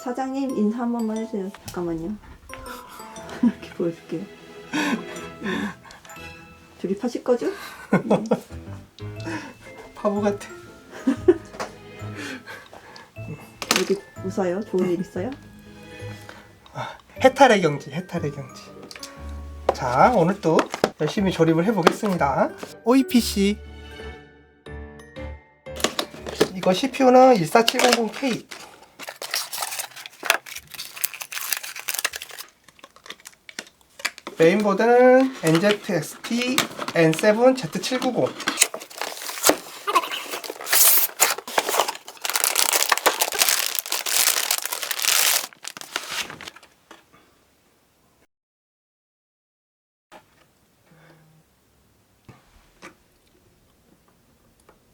사장님 인사 한 번만 해주세요. 잠깐만요. 이렇게 보여줄게요. 조립하실 거죠? 네. 바보 같아. 여기 웃어요? 좋은 일 있어요? 해탈의 경지, 해탈의 경지. 자, 오늘 또 열심히 조립을 해보겠습니다. OEPC. 이거 CPU는 14700K. 메인보드는 NZXT N7 Z790.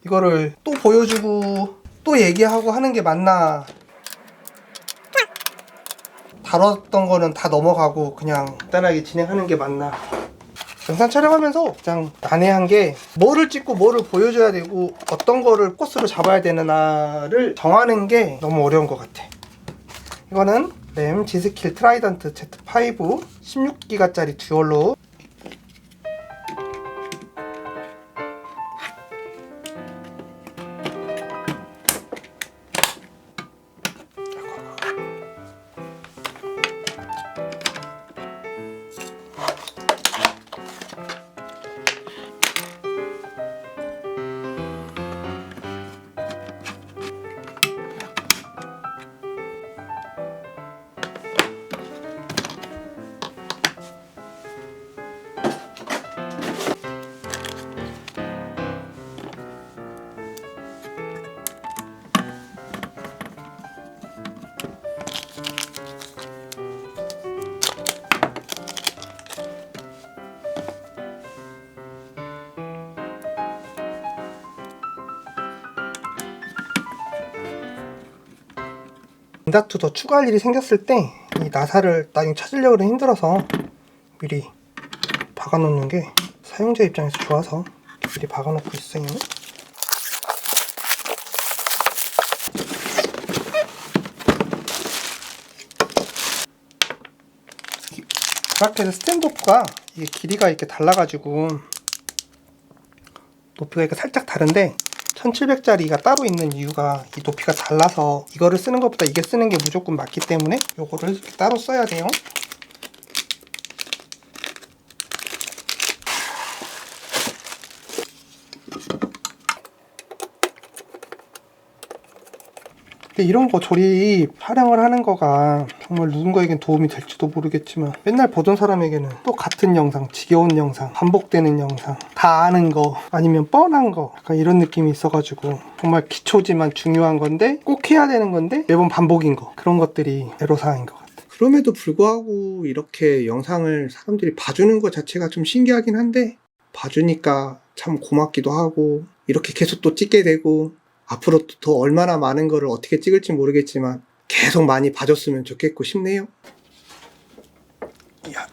이거를 또 보여주고 또 얘기하고 하는 게 맞나? 다뤘던 거는 다 넘어가고 그냥 간단하게 진행하는 게 맞나? 영상 촬영하면서 가장 난해한 게 뭐를 찍고 뭐를 보여줘야 되고 어떤 거를 코스로 잡아야 되느냐를 정하는 게 너무 어려운 것 같아. 이거는 램 G스킬 트라이던트 Z5 16기가짜리 듀얼로 인다투 더 추가할 일이 생겼을 때 이 나사를 나중에 찾으려고 힘들어서 미리 박아놓는 게 사용자 입장에서 좋아서 미리 박아놓고 있어요. 브라켓의 스탠드오프가 이게 길이가 이렇게 달라가지고 높이가 이렇게 살짝 다른데 1700짜리가 따로 있는 이유가 이 높이가 달라서 이거를 쓰는 것보다 이게 쓰는 게 무조건 맞기 때문에 요거를 이렇게 따로 써야 돼요. 근데 이런 거 조립 촬영을 하는 거가 정말 누군가에겐 도움이 될지도 모르겠지만 맨날 보던 사람에게는 또 같은 영상, 지겨운 영상, 반복되는 영상, 다 아는 거 아니면 뻔한 거 약간 이런 느낌이 있어가지고 정말 기초지만 중요한 건데 꼭 해야 되는 건데 매번 반복인 거 그런 것들이 애로사항인 것 같아요. 그럼에도 불구하고 이렇게 영상을 사람들이 봐주는 것 자체가 좀 신기하긴 한데 봐주니까 참 고맙기도 하고 이렇게 계속 또 찍게 되고 앞으로 더 얼마나 많은 거를 어떻게 찍을지 모르겠지만 계속 많이 봐줬으면 좋겠고 싶네요. 이야,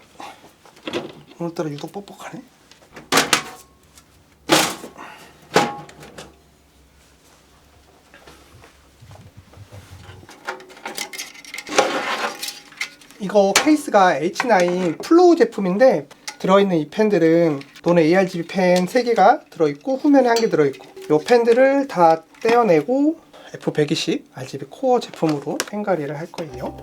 오늘따라 유독 뻑뻑하네. 이거 케이스가 H9 플로우 제품인데 들어있는 이 펜들은 논의 ARGB 펜 3개가 들어있고 후면에 1개 들어있고 이 펜들을 다 떼어내고 F120 RGB 코어 제품으로 펜갈이를 할 거예요.